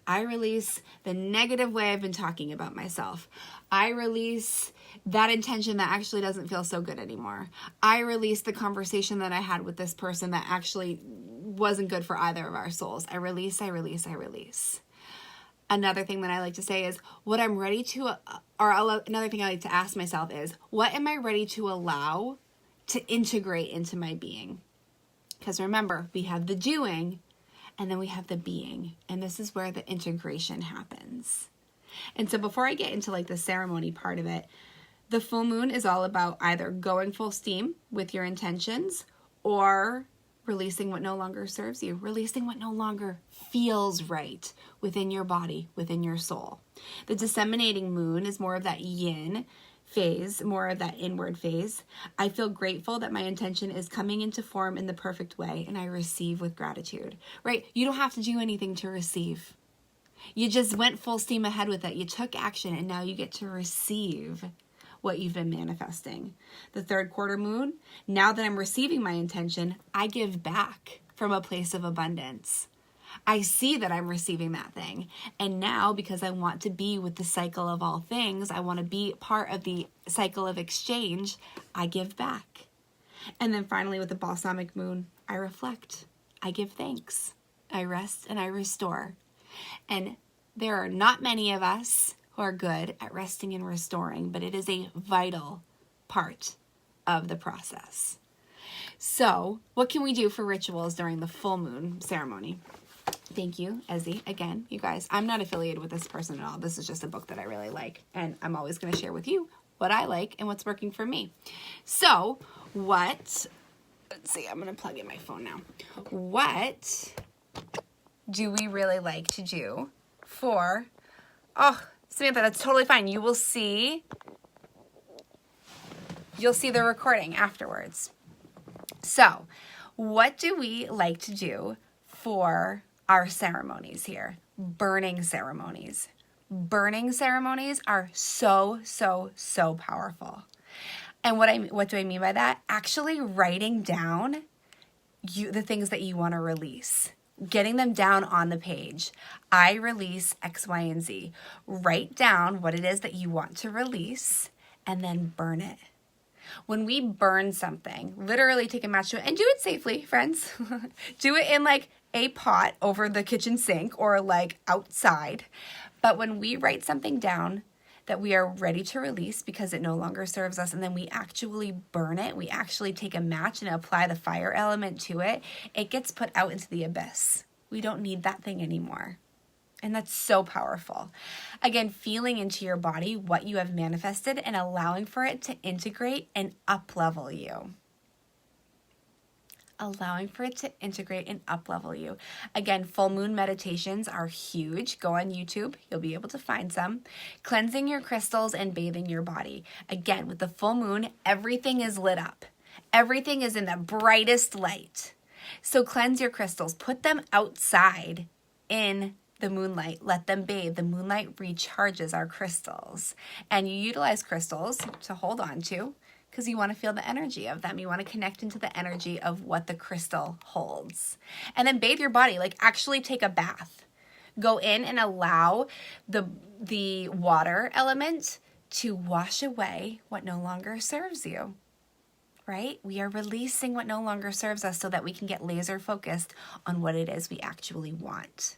I release the negative way I've been talking about myself. I release that intention that actually doesn't feel so good anymore. I release the conversation that I had with this person that actually wasn't good for either of our souls. I release, I release, I release. Another thing that I like to say is, what I'm ready to, another thing I like to ask myself is, what am I ready to allow to integrate into my being? Because remember, we have the doing, and then we have the being. And this is where the integration happens. And so before I get into like the ceremony part of it, the full moon is all about either going full steam with your intentions or releasing what no longer serves you, releasing what no longer feels right within your body, within your soul. The disseminating moon is more of that yin phase, more of that inward phase. I feel grateful that my intention is coming into form in the perfect way, and I receive with gratitude, right? You don't have to do anything to receive. You just went full steam ahead with it. You took action, and now you get to receive what you've been manifesting. The third quarter moon, now that I'm receiving my intention, I give back from a place of abundance. I see that I'm receiving that thing. And now, because I want to be with the cycle of all things, I want to be part of the cycle of exchange, I give back. And then finally, with the balsamic moon, I reflect. I give thanks. I rest and I restore. And there are not many of us who are good at resting and restoring, but it is a vital part of the process. So, what can we do for rituals during the full moon ceremony? Thank you, Ezzy. Again, you guys, I'm not affiliated with this person at all. This is just a book that I really like, and I'm always going to share with you what I like and what's working for me. So, let's see, I'm going to plug in my phone now. What do we really like to do for, Samantha, that's totally fine. You'll see the recording afterwards. So, what do we like to do for our ceremonies here? Burning ceremonies. Burning ceremonies are so powerful. And what do I mean by that? Actually writing down the things that you want to release. Getting them down on the page. I release X, Y, and Z. Write down what it is that you want to release and then burn it. When we burn something, literally take a match to it and do it safely, friends. Do it in like a pot over the kitchen sink or like outside. But when we write something down that we are ready to release because it no longer serves us, and then we actually burn it, we actually take a match and apply the fire element to it, it gets put out into the abyss. We don't need that thing anymore. And that's so powerful. Again, feeling into your body what you have manifested and allowing for it to integrate and up-level you. Allowing for it to integrate and up-level you. Again, full moon meditations are huge. Go on YouTube. You'll be able to find some. Cleansing your crystals and bathing your body. Again, with the full moon, everything is lit up. Everything is in the brightest light. So cleanse your crystals. Put them outside in the moonlight. Let them bathe. The moonlight recharges our crystals. And you utilize crystals to hold on to, because you want to feel the energy of them. You want to connect into the energy of what the crystal holds. And then bathe your body, like actually take a bath. Go in and allow the water element to wash away what no longer serves you, right? We are releasing what no longer serves us so that we can get laser focused on what it is we actually want.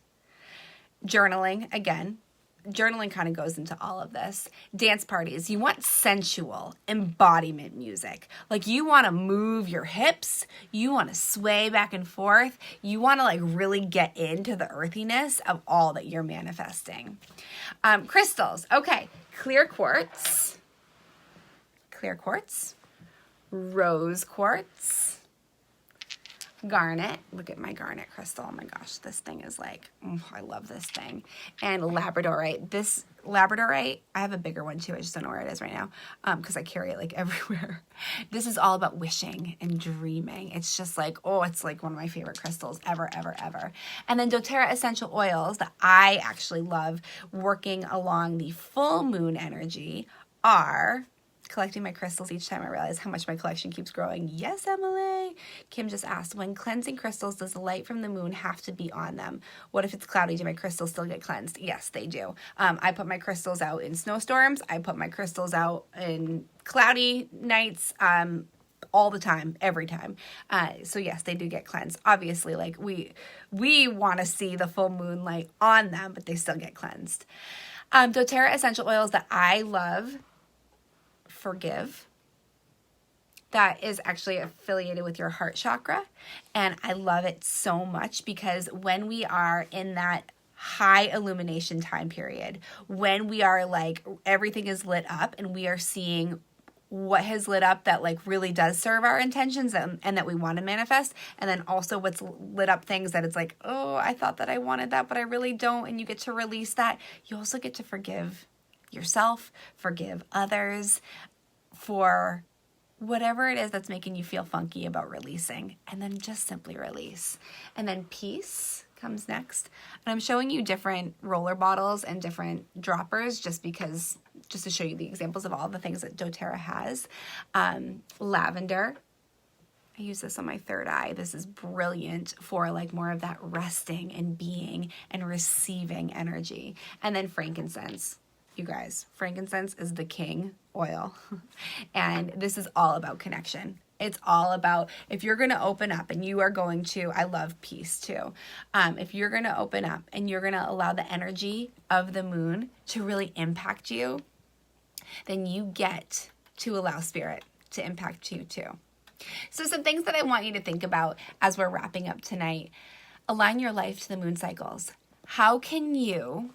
Journaling, again, journaling kind of goes into all of this. Dance parties, you want sensual embodiment music. Like you want to move your hips, you want to sway back and forth, you want to like really get into the earthiness of all that you're manifesting. Crystals, okay, clear quartz, rose quartz, garnet. Look at my garnet crystal. Oh my gosh, this thing is like, I love this thing. And labradorite. This labradorite, I have a bigger one too. I just don't know where it is right now because I carry it like everywhere. This is all about wishing and dreaming. It's just like, it's like one of my favorite crystals ever. And then doTERRA essential oils that I actually love working along the full moon energy are collecting my crystals each time I realize how much my collection keeps growing. Yes, Emily. Kim just asked, when cleansing crystals, does the light from the moon have to be on them? What if it's cloudy? Do my crystals still get cleansed? Yes, they do. I put my crystals out in snowstorms. I put my crystals out in cloudy nights, all the time, every time. So yes, they do get cleansed. Obviously, like we want to see the full moonlight on them, but they still get cleansed. doTERRA essential oils that I love, Forgive. That is actually affiliated with your heart chakra. And I love it so much because when we are in that high illumination time period when we are like, everything is lit up and we are seeing what has lit up that like really does serve our intentions and that we want to manifest. And then also what's lit up things that it's like, oh, I thought that I wanted that, but I really don't. And you get to release that. You also get to forgive yourself, forgive others for whatever it is that's making you feel funky about releasing, and then just simply release. And then peace comes next. And I'm showing you different roller bottles and different droppers just to show you the examples of all the things that doTERRA has. Lavender. I use this on my third eye. This is brilliant for like more of that resting and being and receiving energy. And then frankincense. You guys, frankincense is the king oil. And this is all about connection. It's all about, if you're going to open up and you are going to, I love peace too. If you're going to open up and you're going to allow the energy of the moon to really impact you, then you get to allow spirit to impact you too. So some things that I want you to think about as we're wrapping up tonight: align your life to the moon cycles. How can you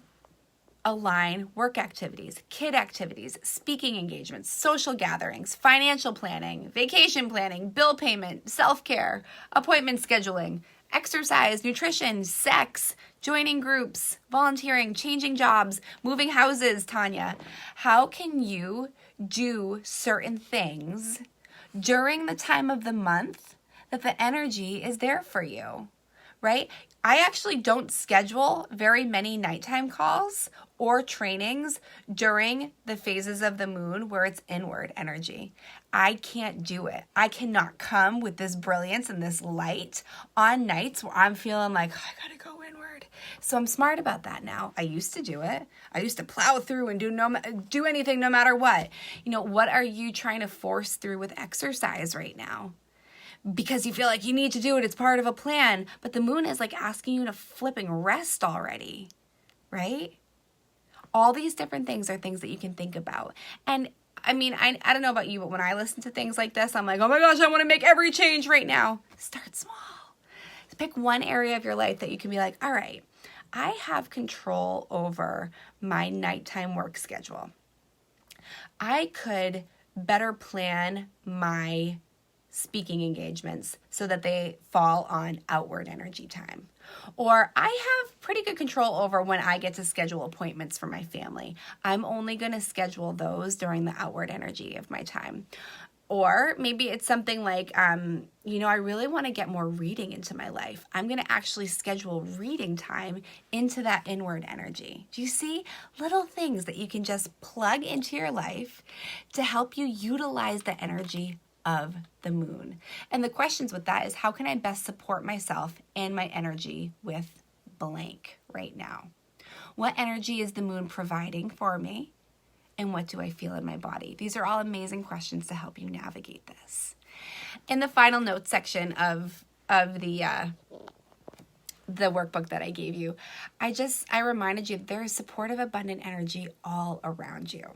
align work activities, kid activities, speaking engagements, social gatherings, financial planning, vacation planning, bill payment, self-care, appointment scheduling, exercise, nutrition, sex, joining groups, volunteering, changing jobs, moving houses, Tanya? How can you do certain things during the time of the month that the energy is there for you, right? I actually don't schedule very many nighttime calls or trainings during the phases of the moon where it's inward energy. I can't do it. I cannot come with this brilliance and this light on nights where I'm feeling like, oh, I gotta go inward. So I'm smart about that now. I used to do it. I used to plow through and do anything no matter what. You know, what are you trying to force through with exercise right now? Because you feel like you need to do it, it's part of a plan, but the moon is like asking you to flipping rest already, right? All these different things are things that you can think about. And I mean, I don't know about you, but when I listen to things like this, I'm like, oh my gosh, I want to make every change right now. Start small. Pick one area of your life that you can be like, all right, I have control over my nighttime work schedule. I could better plan my speaking engagements so that they fall on outward energy time. Or I have pretty good control over when I get to schedule appointments for my family. I'm only going to schedule those during the outward energy of my time. Or maybe it's something like, I really want to get more reading into my life. I'm going to actually schedule reading time into that inward energy. Do you see? Little things that you can just plug into your life to help you utilize the energy of the moon. And the questions with that is, how can I best support myself and my energy with blank right now? What energy is the moon providing for me? And what do I feel in my body? These are all amazing questions to help you navigate this. In the final notes section of the workbook that I gave you, I reminded you there is supportive, abundant energy all around you.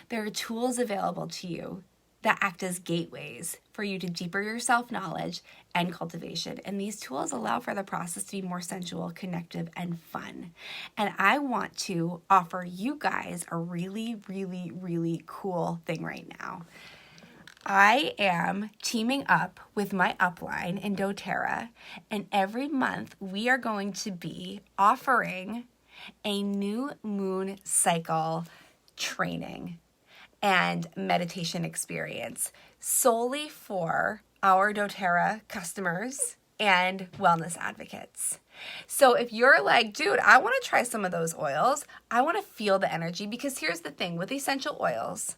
There are tools available to you that act as gateways for you to deeper your self-knowledge and cultivation. And these tools allow for the process to be more sensual, connective, and fun. And I want to offer you guys a really, really, really cool thing right now. I am teaming up with my upline in doTERRA, and every month we are going to be offering a new moon cycle training and meditation experience solely for our doTERRA customers and wellness advocates. So if you're like, dude, I want to try some of those oils, I want to feel the energy, because here's the thing with essential oils,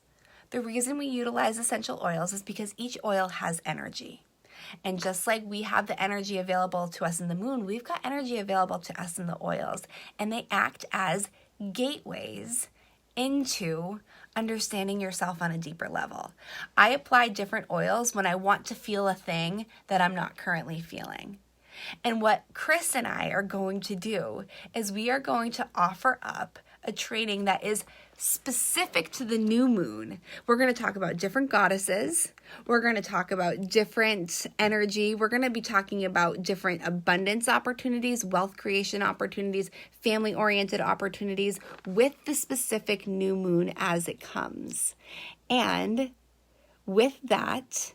the reason we utilize essential oils is because each oil has energy. And just like we have the energy available to us in the moon, we've got energy available to us in the oils, and they act as gateways into understanding yourself on a deeper level. I apply different oils when I want to feel a thing that I'm not currently feeling. And what Chris and I are going to do is we are going to offer up a training that is specific to the new moon. We're going to talk about different goddesses. We're going to talk about different energy. We're going to be talking about different abundance opportunities, wealth creation opportunities, family-oriented opportunities with the specific new moon as it comes. And with that,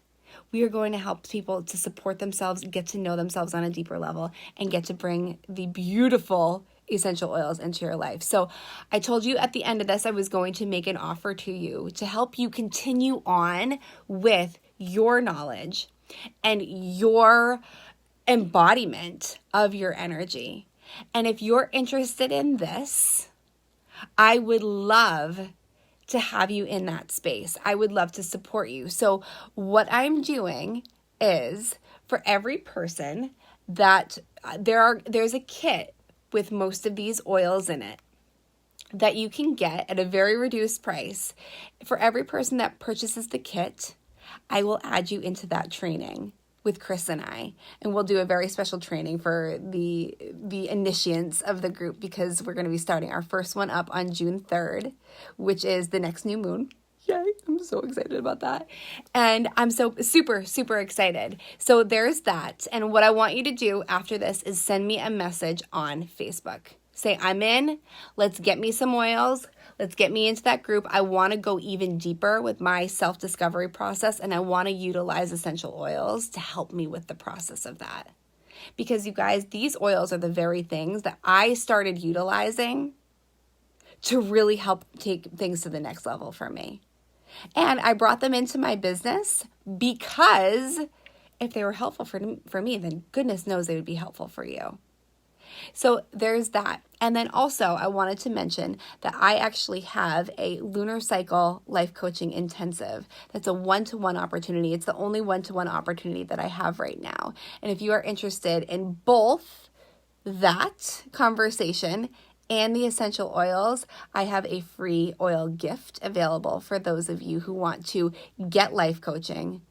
we are going to help people to support themselves, get to know themselves on a deeper level, and get to bring the beautiful essential oils into your life. So I told you at the end of this, I was going to make an offer to you to help you continue on with your knowledge and your embodiment of your energy. And if you're interested in this, I would love to have you in that space. I would love to support you. So what I'm doing is, for every person that there's a kit with most of these oils in it that you can get at a very reduced price. For every person that purchases the kit, I will add you into that training with Chris and I, and we'll do a very special training for the initiates of the group, because we're going to be starting our first one up on June 3rd, which is the next new moon. Yay, I'm so excited about that. And I'm so super, super excited. So there's that. And what I want you to do after this is send me a message on Facebook. Say, I'm in. Let's get me some oils. Let's get me into that group. I want to go even deeper with my self-discovery process, and I want to utilize essential oils to help me with the process of that. Because you guys, these oils are the very things that I started utilizing to really help take things to the next level for me. And I brought them into my business because if they were helpful for me, then goodness knows they would be helpful for you. So there's that. And then also I wanted to mention that I actually have a lunar cycle life coaching intensive. That's a one-to-one opportunity. It's the only one-to-one opportunity that I have right now. And if you are interested in both that conversation and the essential oils, I have a free oil gift available for those of you who want to get life coaching,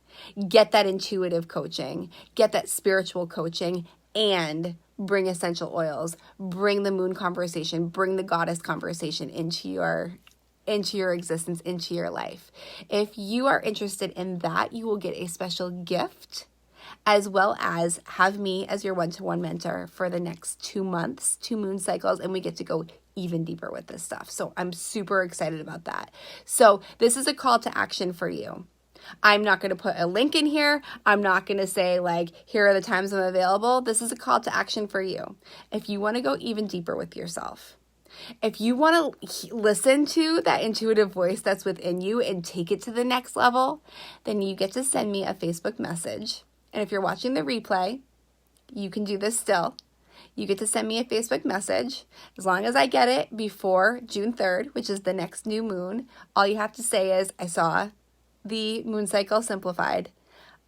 get that intuitive coaching, get that spiritual coaching, and bring essential oils, bring the moon conversation, bring the goddess conversation into your existence, into your life. If you are interested in that, you will get a special gift, as well as have me as your one-to-one mentor for the next 2 months, 2 moon cycles, and we get to go even deeper with this stuff. So I'm super excited about that. So this is a call to action for you. I'm not going to put a link in here. I'm not going to say like, here are the times I'm available. This is a call to action for you. If you want to go even deeper with yourself, if you want to listen to that intuitive voice that's within you and take it to the next level, then you get to send me a Facebook message. And if you're watching the replay, you can do this still. You get to send me a Facebook message. As long as I get it before June 3rd, which is the next new moon, all you have to say is, I saw the moon cycle Simplified.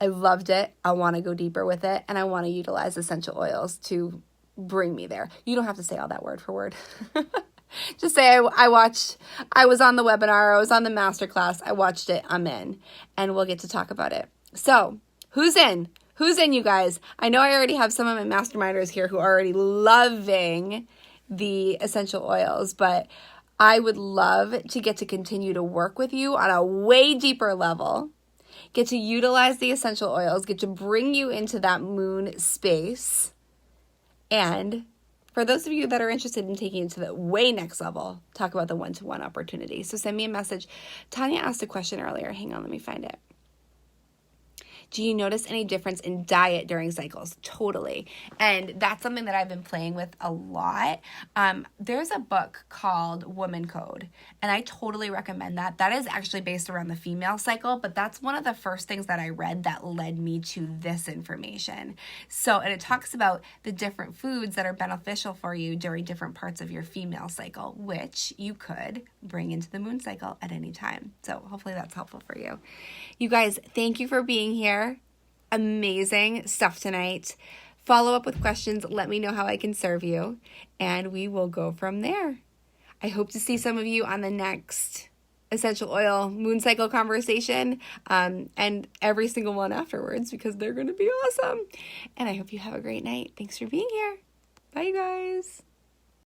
I loved it. I want to go deeper with it, and I want to utilize essential oils to bring me there. You don't have to say all that word for word. Just say, I was on the webinar, I was on the masterclass, I watched it, I'm in, and we'll get to talk about it. So who's in? Who's in, you guys? I know I already have some of my masterminders here who are already loving the essential oils, but I would love to get to continue to work with you on a way deeper level, get to utilize the essential oils, get to bring you into that moon space. And for those of you that are interested in taking it to the way next level, talk about the one-to-one opportunity. So send me a message. Tanya asked a question earlier. Hang on, let me find it. Do you notice any difference in diet during cycles? Totally. And that's something that I've been playing with a lot. There's a book called Woman Code, and I totally recommend that. That is actually based around the female cycle, but that's one of the first things that I read that led me to this information. So, and it talks about the different foods that are beneficial for you during different parts of your female cycle, which you could bring into the moon cycle at any time. So hopefully that's helpful for you. You guys, thank you for being here. Amazing stuff tonight. Follow up with questions. Let me know how I can serve you, and we will go from there. I hope to see some of you on the next essential oil moon cycle conversation, and every single one afterwards, because they're going to be awesome. And I hope you have a great night. Thanks for being here. Bye, you guys.